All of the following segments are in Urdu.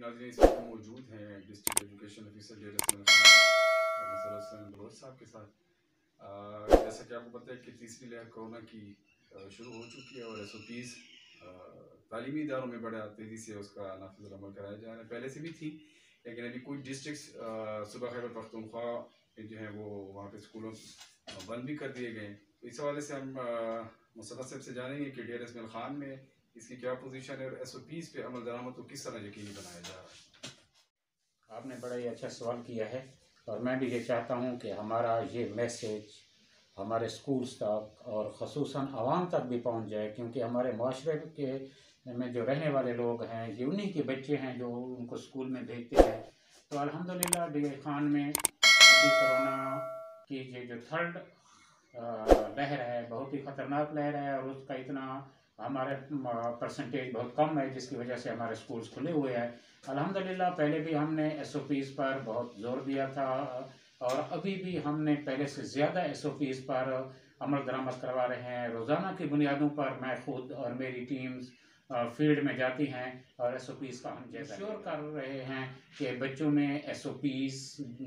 ناظرین اس وقت موجود ہیں district education officer Dera Ismail Khan اور نصر حسین بلوچ صاحب کے ساتھ۔ جیسا کہ آپ کو پتہ ہے کہ تیسری لہر کورونا کی شروع ہو چکی ہے اور ایس او پیز تعلیمی اداروں میں بڑا تیزی سے اس کا نافذ العمل کرایا جا رہا ہے۔ پہلے سے بھی تھی لیکن ابھی کچھ ڈسٹرکٹس صوبہ خیبر پختونخوا جو ہیں وہ وہاں پہ اسکولوں بند بھی کر دیے گئے۔ تو اس حوالے سے ہم مصطفیٰ صاحب سے جانیں گے کہ ڈیرہ اسماعیل خان میں اس کی کیا پوزیشن ہے اور ایس او پیز پہ عمل درآمد کو کس طرح یقینی بنایا جا رہا ہے۔ آپ نے بڑا ہی اچھا سوال کیا ہے اور میں بھی یہ چاہتا ہوں کہ ہمارا یہ میسیج ہمارے اسکولز تک اور خصوصاً عوام تک بھی پہنچ جائے، کیونکہ ہمارے معاشرے کے میں جو رہنے والے لوگ ہیں یہ انہی کے بچے ہیں جو ان کو اسکول میں بھیجتے ہیں۔ تو الحمدللہ ڈیرہ خان میں ابھی کرونا کی یہ جو تھرڈ لہر ہے بہت ہی خطرناک لہر ہے اور اس کا اتنا ہمارے پرسنٹیج بہت کم ہے جس کی وجہ سے ہمارے اسکولز کھلے ہوئے ہیں۔ الحمدللہ پہلے بھی ہم نے ایس او پیز پر بہت زور دیا تھا اور ابھی بھی ہم نے پہلے سے زیادہ ایس او پیز پر عمل درآمد کروا رہے ہیں۔ روزانہ کی بنیادوں پر میں خود اور میری ٹیمز فیلڈ میں جاتی ہیں اور ایس او پیز کا ہم انشور کر رہے ہیں کہ بچوں میں ایس او پیز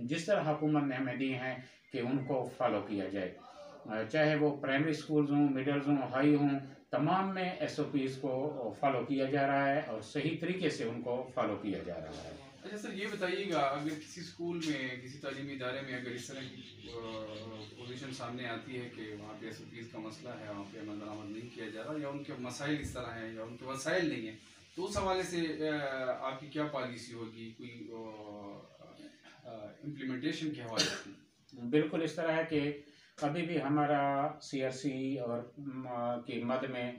جس طرح حکومت نے ہمیں دی ہیں کہ ان کو فالو کیا جائے، چاہے وہ پرائمری اسکولز ہوں، مڈلز ہوں، ہائی ہوں، تمام میں ایس او پیز کو فالو کیا جا رہا ہے اور صحیح طریقے سے ان کو فالو کیا جا رہا ہے۔ اچھا سر، یہ بتائیے گا اگر کسی اسکول میں کسی تعلیمی ادارے میں اگر اس طرح کی پوزیشن سامنے آتی ہے کہ وہاں پہ ایس او پیز کا مسئلہ ہے، وہاں پہ عمل درآمد نہیں کیا جا رہا یا ان کے مسائل اس طرح ہیں یا ان کے وسائل نہیں ہیں، تو اس حوالے سے آپ کی کیا پالیسی ہوگی، کوئی امپلیمنٹیشن کے حوالے سے؟ بالکل اس طرح ہے کہ ابھی بھی ہمارا سی آر سی اور کی مد میں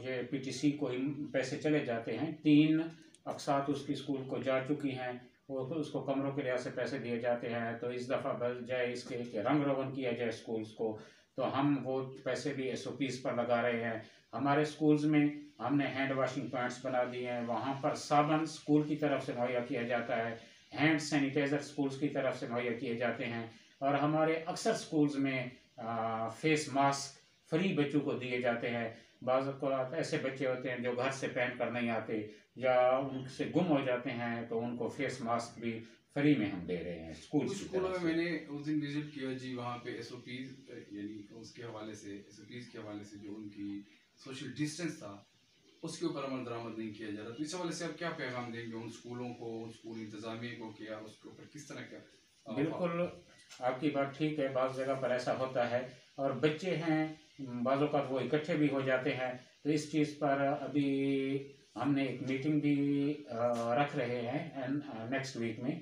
یہ پی ٹی سی کو پیسے چلے جاتے ہیں، 3 اقساط اس کی اسکول کو جا چکی ہیں، وہ اس کو کمروں کے لحاظ سے پیسے دیے جاتے ہیں۔ تو اس دفعہ بجائے اس کے کہ رنگ روغن کیا جائے اسکولز کو، تو ہم وہ پیسے بھی ایس او پیز پر لگا رہے ہیں۔ ہمارے اسکولز میں ہم نے ہینڈ واشنگ پوائنٹس بنا دیے ہیں، وہاں پر صابن اسکول کی طرف سے مہیا کیا جاتا ہے، ہینڈ سینیٹائزر اسکولز کی طرف سے مہیا کیے جاتے ہیں اور ہمارے اکثر اسکولز میں فیس ماسک فری بچوں کو دیے جاتے ہیں۔ بعض اوقات ایسے بچے ہوتے ہیں جو گھر سے پہن کر نہیں آتے یا ان سے گم ہو جاتے ہیں، تو ان کو فیس ماسک بھی فری میں ہم دے رہے ہیں اسکولز کی اسکولوں طرف میں سے۔ میں نے اس دن وزٹ کیا جی، وہاں پہ ایس او پیز یعنی اس کے حوالے سے ایس او پیز کے حوالے سے جو ان کی سوشل ڈسٹینس تھا اس کے اوپر عمل درآمد نہیں کیا جا رہا۔ تو اس حوالے سے آپ کیا پیغام دیں گے ان اسکولوں کو، ان اسکول انتظامیہ کو کہ اس کے اوپر کس طرح کا؟ بالکل آپ کی بات ٹھیک ہے، بعض جگہ پر ایسا ہوتا ہے اور بچے ہیں بعض اوقات وہ اکٹھے بھی ہو جاتے ہیں، تو اس چیز پر ابھی ہم نے ایک میٹنگ بھی رکھ رہے ہیں نیکسٹ ویک میں،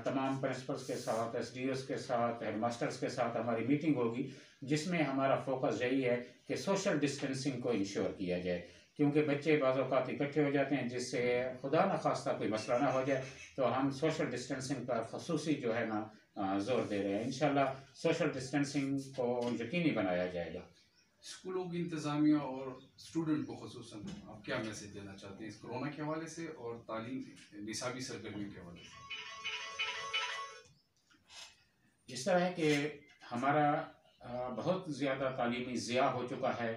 تمام پرنسپلز کے ساتھ، ایس ڈی اوز کے ساتھ، ہیڈ ماسٹرز کے ساتھ ہماری میٹنگ ہوگی، جس میں ہمارا فوکس یہی ہے کہ سوشل ڈسٹینسنگ کو انشور کیا جائے، کیونکہ بچے بعض اوقات اکٹھے ہو جاتے ہیں جس سے خدا نخواستہ کوئی مسئلہ نہ ہو جائے، تو ہم سوشل ڈسٹینسنگ پر خصوصی جو ہے نا زور دے رہے ہیں۔ انشاءاللہ سوشل ڈسٹینسنگ کو یقینی بنایا جائے گا۔ اسکولوں کی انتظامیہ اور اسٹوڈنٹ کو خصوصاً آپ کیا میسج دینا چاہتے ہیں اس کرونا کے حوالے سے اور تعلیم نصابی سرگرمیوں کے حوالے سے؟ اس طرح ہے کہ ہمارا بہت زیادہ تعلیمی ضیاع ہو چکا ہے،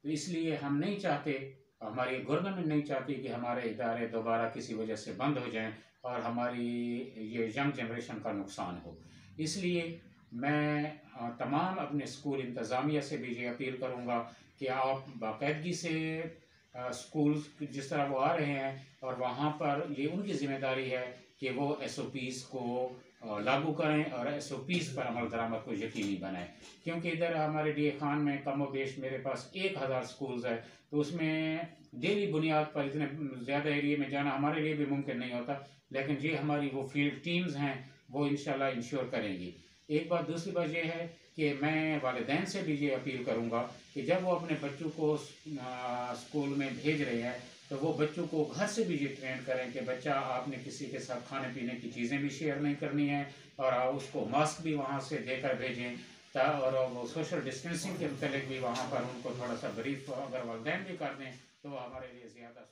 تو اس لیے ہم نہیں چاہتے، ہماری گورنمنٹ نہیں چاہتی کہ ہمارے ادارے دوبارہ کسی وجہ سے بند ہو جائیں اور ہماری یہ ینگ جنریشن کا نقصان ہو۔ اس لیے میں تمام اپنے اسکول انتظامیہ سے بھی یہ اپیل کروں گا کہ آپ باقاعدگی سے اسکولز جس طرح وہ آ رہے ہیں اور وہاں پر یہ ان کی ذمہ داری ہے کہ وہ ایس او پیز کو لاگو کریں اور ایس او پیز پر عمل درآمد کو یقینی بنائیں، کیونکہ ادھر ہمارے ڈیرہ خان میں کم و بیش میرے پاس 1000 اسکولز ہے، تو اس میں ڈیلی بنیاد پر اتنے زیادہ ایریے میں جانا ہمارے لیے بھی ممکن نہیں ہوتا، لیکن یہ ہماری وہ فیلڈ ٹیمز ہیں وہ انشاءاللہ انشور کریں گی۔ ایک بات، دوسری بات یہ ہے کہ میں والدین سے بھی یہ اپیل کروں گا کہ جب وہ اپنے بچوں کو اسکول میں بھیج رہے ہیں تو وہ بچوں کو گھر سے بھی یہ ٹرین کریں کہ بچہ آپ نے کسی کے ساتھ کھانے پینے کی چیزیں بھی شیئر نہیں کرنی ہیں اور اس کو ماسک بھی وہاں سے دے کر بھیجیں، اور وہ سوشل ڈسٹینسنگ کے متعلق بھی وہاں پر ان کو تھوڑا سا بریف اگر والدین بھی کر دیں تو ہمارے لیے زیادہ